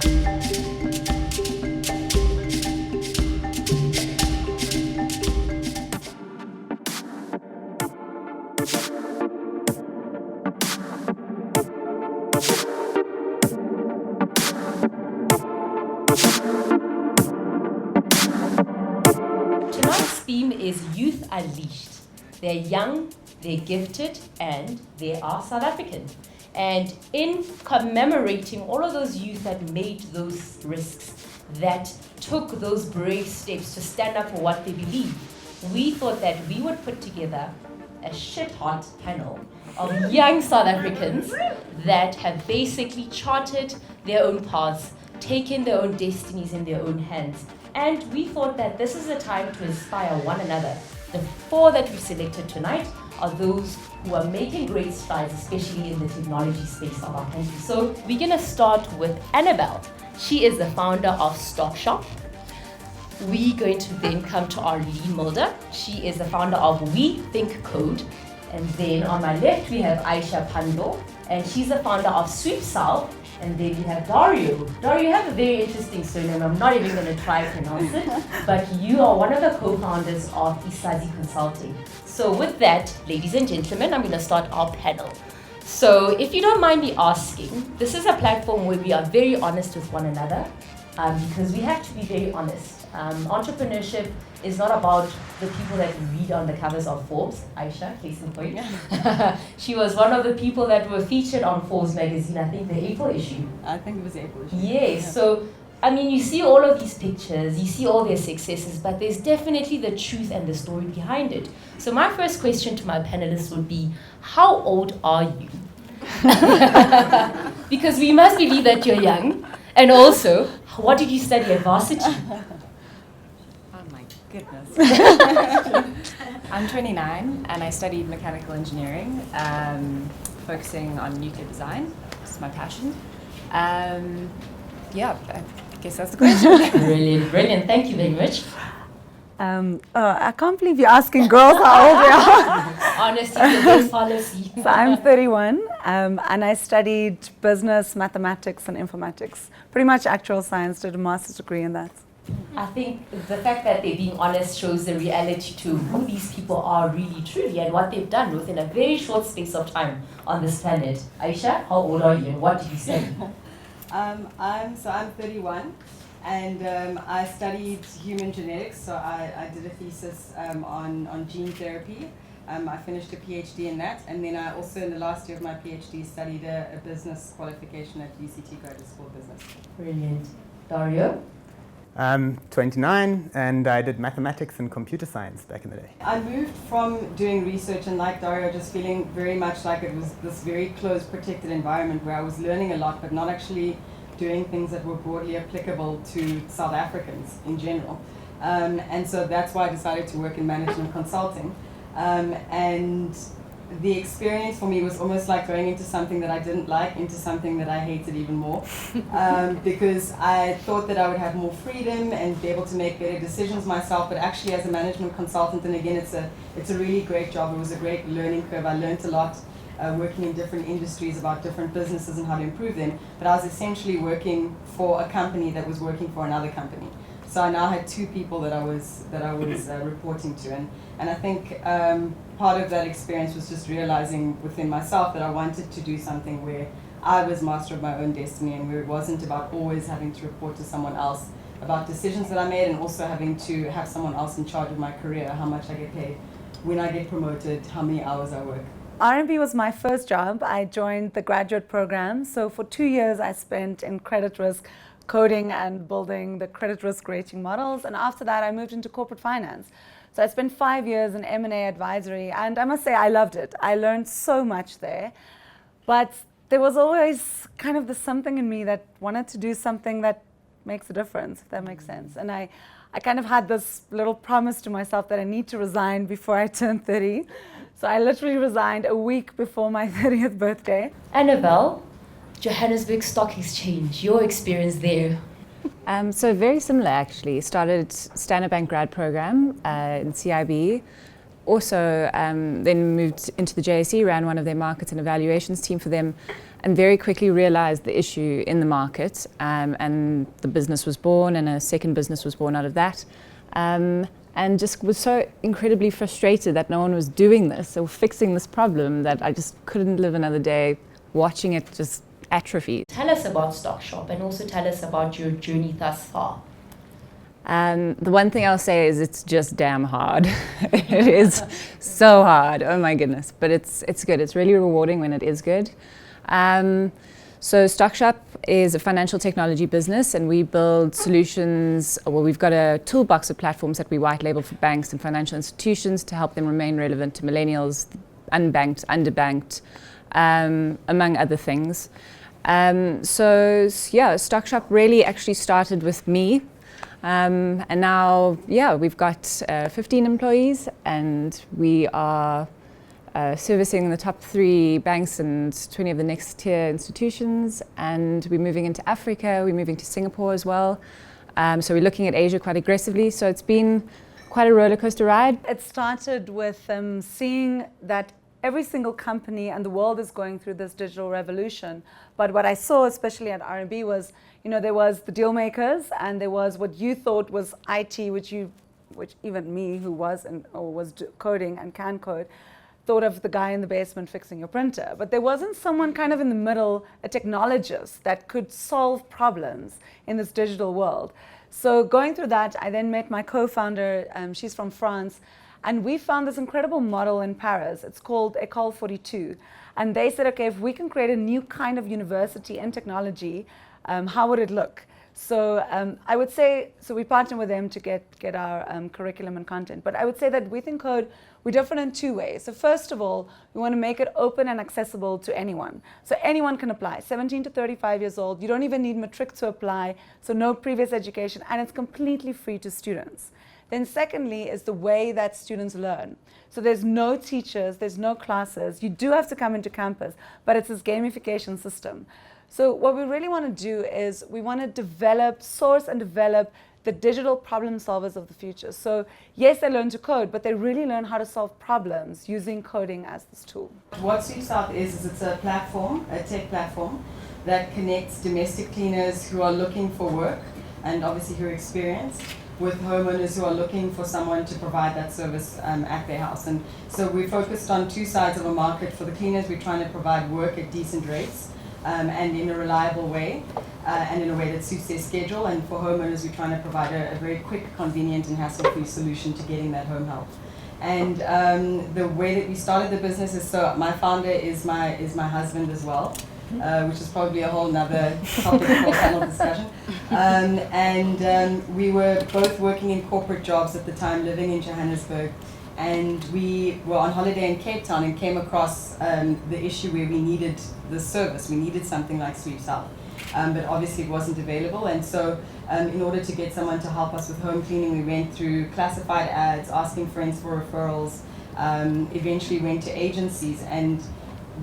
Tonight's theme is Youth Unleashed. They're young, they're gifted, and they are South African. And in commemorating all of those youth that made those risks, that took those brave steps to stand up for what they believe, we thought that we would put together a shit-hot panel of young South Africans that have basically charted their own paths, taken their own destinies in their own hands. And we thought that this is a time to inspire one another. The four that we selected tonight are those who are making great strides, especially in the technology space of our country. So we're going to start with Annabelle. She is the founder of Stock Shop. We're going to then come to Arlene Mulder. She is the founder of We Think Code. And then on my left, we have Aisha Pando, and she's the founder of Sweep South. And then we have Dario. Dario, you have a very interesting surname. I'm not even going to try to pronounce it, but you are one of the co-founders of Isazi Consulting. So with that, ladies and gentlemen, I'm going to start our panel. So if you don't mind me asking, this is a platform where we are very honest with one another, because we have to be very honest. Entrepreneurship is not about the people that you read on the covers of Forbes. Aisha, case in point. She was one of the people that were featured on Forbes magazine, I think the April issue. I think it was the April issue. Yes, yeah. So, I mean, you see all of these pictures, you see all their successes, but there's definitely the truth and the story behind it. So my first question to my panelists would be, how old are you? Because we must believe that you're young. And also, what did you study at varsity? Goodness. I'm 29 and I studied mechanical engineering, focusing on nuclear design. It's my passion. Yeah, I guess that's the question. Brilliant. Thank you very much. I can't believe you're asking girls how old they are. Honestly, the best policy. So I'm 31 and I studied business, mathematics and informatics. Pretty much actual science, did a master's degree in that. I think the fact that they're being honest shows the reality to who these people are really truly and what they've done within a very short space of time on this planet. Aisha, how old are you and what did you study? I'm 31 and I studied human genetics, so I did a thesis on gene therapy. I finished a PhD in that, and then I also in the last year of my PhD studied a business qualification at UCT Graduate School of Business. Brilliant. Dario? I'm 29 and I did mathematics and computer science back in the day. I moved from doing research and like Dario, just feeling very much like it was this very closed, protected environment where I was learning a lot but not actually doing things that were broadly applicable to South Africans in general. And so that's why I decided to work in management consulting. And the experience for me was almost like going into something that I didn't like into something that I hated even more, because I thought that I would have more freedom and be able to make better decisions myself, but actually as a management consultant, and again it's a really great job, it was a great learning curve. I learned a lot working in different industries about different businesses and how to improve them, but I was essentially working for a company that was working for another company. So I now had two people that I was reporting to, and I think part of that experience was just realizing within myself that I wanted to do something where I was master of my own destiny and where it wasn't about always having to report to someone else about decisions that I made, and also having to have someone else in charge of my career, how much I get paid, when I get promoted, how many hours I work. RMB was my first job. I joined the graduate program, so for 2 years I spent in credit risk coding and building the credit risk rating models, and after that I moved into corporate finance. So I spent 5 years in M&A advisory, and I must say I loved it. I learned so much there, but there was always kind of this something in me that wanted to do something that makes a difference, if that makes sense. And I kind of had this little promise to myself that I need to resign before I turn 30. So I literally resigned a week before my 30th birthday. Annabelle, Johannesburg Stock Exchange, your experience there. So very similar actually. Started Standard Bank grad program in CIB. also then moved into the JSE, ran one of their markets and evaluations team for them, and very quickly realized the issue in the market, and the business was born, and a second business was born out of that. And just was so incredibly frustrated that no one was doing this or fixing this problem that I just couldn't live another day watching it just atrophy. Tell us about StockShop and also tell us about your journey thus far. The one thing I'll say is it's just damn hard. It is so hard, oh my goodness, but it's good. It's really rewarding when it is good. So StockShop is a financial technology business, and we build solutions. Well, we've got a toolbox of platforms that we white label for banks and financial institutions to help them remain relevant to millennials, unbanked, underbanked, among other things. So yeah, StockShop really actually started with me. And now, yeah, we've got 15 employees, and we are servicing the top 3 banks and 20 of the next tier institutions, and we're moving into Africa, we're moving to Singapore as well. So we're looking at Asia quite aggressively, so it's been quite a roller coaster ride. It started with seeing that every single company and the world is going through this digital revolution. But what I saw, especially at R&B, was, there was the deal makers, and there was what you thought was IT, which even me, who was coding and can code, thought of the guy in the basement fixing your printer. But there wasn't someone kind of in the middle, a technologist that could solve problems in this digital world. So going through that, I then met my co-founder, she's from France, and we found this incredible model in Paris. It's called École 42. And they said, okay, if we can create a new kind of university in technology, how would it look? So I would say, so we partner with them to get our curriculum and content. But I would say that Within Code, we're different in 2 ways. So first of all, we want to make it open and accessible to anyone. So anyone can apply, 17 to 35 years old. You don't even need matric to apply, so no previous education, and it's completely free to students. Then secondly is the way that students learn. So there's no teachers, there's no classes. You do have to come into campus, but it's this gamification system. So what we really want to do is we want to source and develop the digital problem solvers of the future. So yes, they learn to code, but they really learn how to solve problems using coding as this tool. What SweepSouth is it's a platform, a tech platform, that connects domestic cleaners who are looking for work, and obviously who are experienced, with homeowners who are looking for someone to provide that service at their house. And so we're focused on 2 sides of a market. For the cleaners, we're trying to provide work at decent rates, and in a reliable way, and in a way that suits their schedule. And for homeowners, we're trying to provide a very quick, convenient, and hassle-free solution to getting that home help. And the way that we started the business is, so my founder is my husband as well, which is probably a whole nother topic for panel discussion. We were both working in corporate jobs at the time, living in Johannesburg. And we were on holiday in Cape Town and came across the issue where we needed the service. We needed something like SweepSouth, but obviously it wasn't available. And so in order to get someone to help us with home cleaning, we went through classified ads, asking friends for referrals, eventually went to agencies. And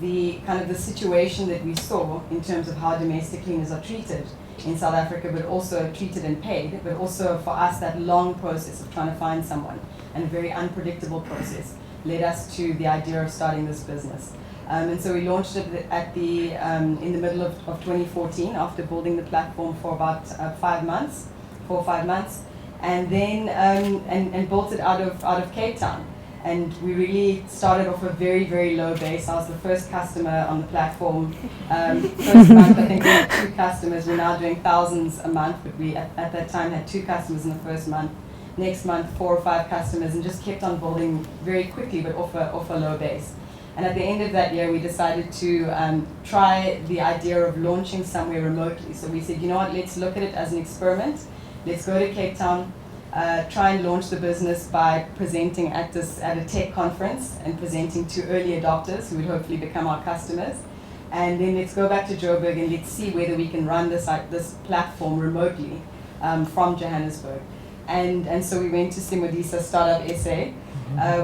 the kind of the situation that we saw in terms of how domestic cleaners are treated in South Africa, but also treated and paid, but also for us that long process of trying to find someone, and a very unpredictable process, led us to the idea of starting this business. And so we launched it in the middle of 2014, after building the platform for about 4 or 5 months, and then and built it out of Cape Town. And we really started off a very, very low base. I was the first customer on the platform. First month, I think we had 2 customers. We're now doing thousands a month, but we at that time had 2 customers in the first month. Next month, 4 or 5 customers, and just kept on building very quickly, but off a low base. And at the end of that year, we decided to try the idea of launching somewhere remotely. So we said, you know what, let's look at it as an experiment. Let's go to Cape Town, try and launch the business by presenting at a tech conference and presenting to early adopters who would hopefully become our customers. And then let's go back to Joburg and let's see whether we can run this platform remotely from Johannesburg. And so we went to Simodisa Startup SA,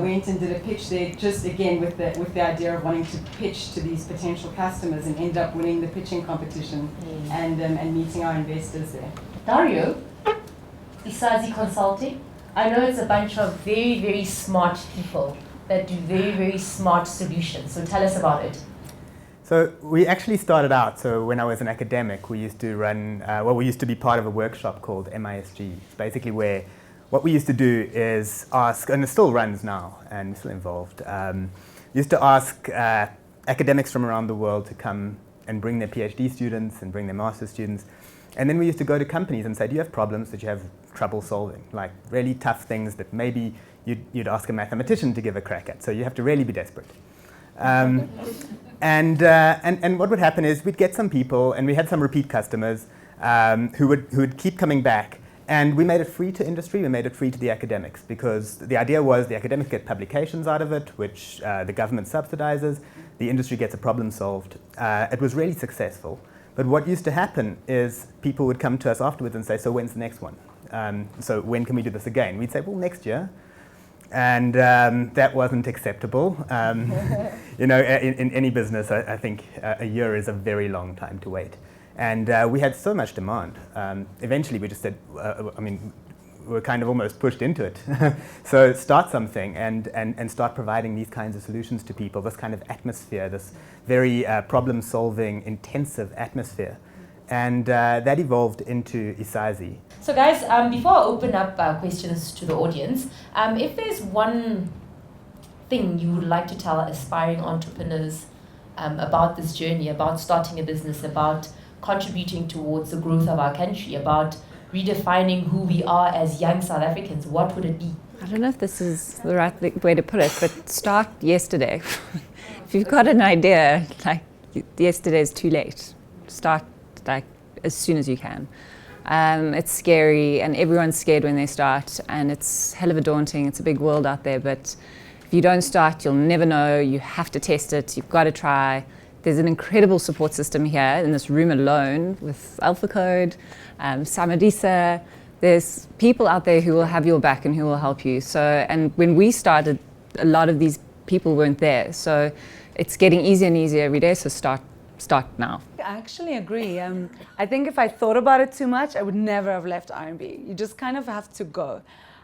went and did a pitch there, just again with the idea of wanting to pitch to these potential customers, and ended up winning the pitching competition and meeting our investors there. Dario, Isazi Consulting, I know it's a bunch of very, very smart people. that do very, very smart solutions. So tell us about it. So we actually started out, so when I was an academic, we used to run, we used to be part of a workshop called MISG. It's basically where what we used to do is ask, and it still runs now, and still involved, used to ask academics from around the world to come and bring their PhD students and bring their master's students. And then we used to go to companies and say, do you have problems that you have trouble solving? Like really tough things that maybe you'd ask a mathematician to give a crack at. So you have to really be desperate. And what would happen is we'd get some people, and we had some repeat customers who would keep coming back. And we made it free to industry, we made it free to the academics, because the idea was the academics get publications out of it, which the government subsidizes, the industry gets a problem solved. It was really successful. But what used to happen is people would come to us afterwards and say, so when's the next one? So when can we do this again? We'd say, well, next year. And that wasn't acceptable. You know, in any business, I think a year is a very long time to wait. And we had so much demand. Eventually, we just said, we were kind of almost pushed into it. So start something and start providing these kinds of solutions to people, this kind of atmosphere, this very problem-solving, intensive atmosphere. And that evolved into Isazi. So guys, before I open up questions to the audience, if there's one thing you would like to tell aspiring entrepreneurs about this journey, about starting a business, about contributing towards the growth of our country, about redefining who we are as young South Africans, what would it be? I don't know if this is the right way to put it, but start yesterday. If you've got an idea, like yesterday's too late. Start like as soon as you can. It's scary, and everyone's scared when they start, and it's hell of a daunting. It's a big world out there, but if you don't start, you'll never know. You have to test it. You've got to try. There's an incredible support system here in this room alone with Alpha Code, Samadisa. There's people out there who will have your back and who will help you. So, and when we started, a lot of these people weren't there. So it's getting easier and easier every day. So start now. I actually agree. I think if I thought about it too much, I would never have left R&B. You just kind of have to go.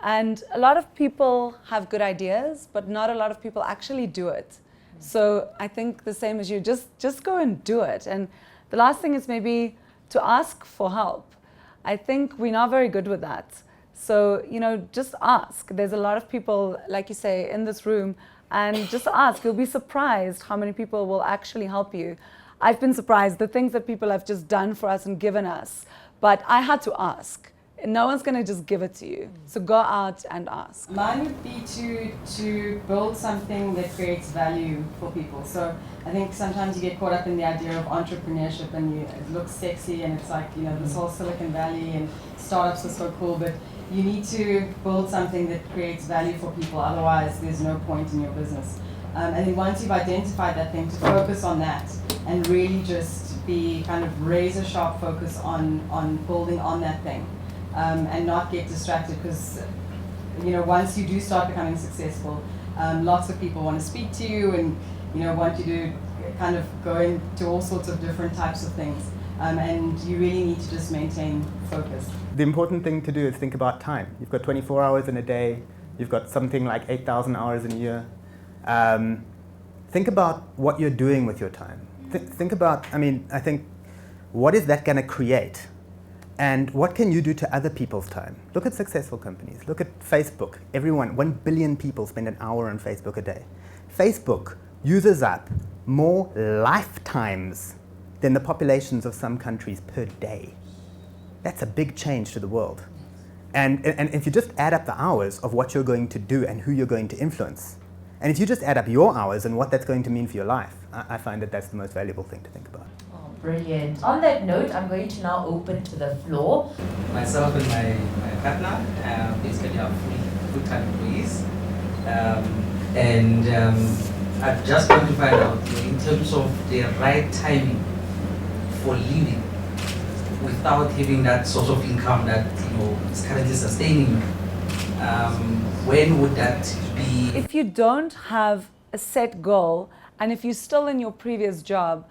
And a lot of people have good ideas, but not a lot of people actually do it. So I think the same as you, just go and do it. And the last thing is maybe to ask for help. I think we're not very good with that. So, you know, just ask. There's a lot of people, like you say, in this room, and just ask. You'll be surprised how many people will actually help you. I've been surprised, the things that people have just done for us and given us, but I had to ask. No one's going to just give it to you. So go out and ask. Mine would be to build something that creates value for people. So I think sometimes you get caught up in the idea of entrepreneurship, and it looks sexy, and it's like, you know, this whole Silicon Valley and startups are so cool, but you need to build something that creates value for people. Otherwise, there's no point in your business. And then once you've identified that thing, to focus on that and really just be kind of razor sharp focus on building on that thing. And not get distracted, because, you know, once you do start becoming successful, lots of people want to speak to you and, you know, want you to kind of go into all sorts of different types of things. And you really need to just maintain focus. The important thing to do is think about time. You've got 24 hours in a day. You've got something like 8,000 hours in a year. Think about what you're doing with your time. Think about, I think, what is that going to create? And what can you do to other people's time? Look at successful companies. Look at Facebook. 1 billion people spend an hour on Facebook a day. Facebook uses up more lifetimes than the populations of some countries per day. That's a big change to the world. And if you just add up the hours of what you're going to do and who you're going to influence, and if you just add up your hours and what that's going to mean for your life, I find that that's the most valuable thing to think about. Brilliant. On that note, I'm going to now open to the floor. Myself and my partner basically are full-time employees. I just want to find out, in terms of the right timing for living without having that source of income that, you know, is currently sustaining you. When would that be? If you don't have a set goal, and if you're still in your previous job,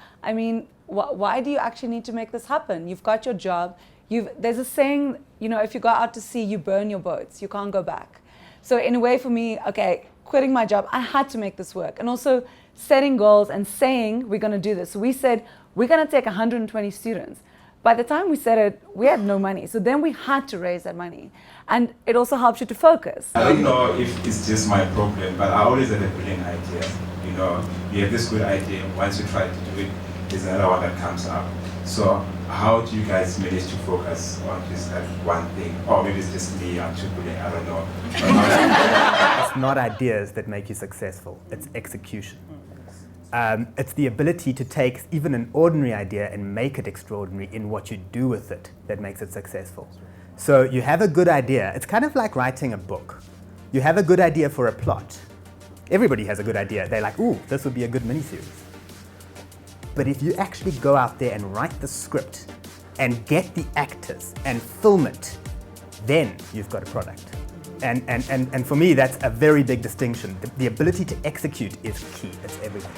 why do you actually need to make this happen? You've got your job. There's a saying, you know, if you go out to sea, you burn your boats. You can't go back. So in a way, for me, okay, quitting my job, I had to make this work. And also setting goals and saying we're going to do this. So we said we're going to take 120 students. By the time we said it, we had no money. So then we had to raise that money. And it also helps you to focus. I don't know if it's just my problem, but I always had a brilliant idea. You know, you have this good idea. Once you try to do it, there's another one that comes up. So how do you guys manage to focus on just that one thing? Or maybe it's just me, I'm too brilliant, I don't know. It's not ideas that make you successful, it's execution. It's the ability to take even an ordinary idea and make it extraordinary in what you do with it that makes it successful. So you have a good idea. It's kind of like writing a book. You have a good idea for a plot. Everybody has a good idea. They're like, ooh, this would be a good miniseries. But if you actually go out there and write the script and get the actors and film it, then you've got a product. And for me, that's a very big distinction. The ability to execute is key. It's everything.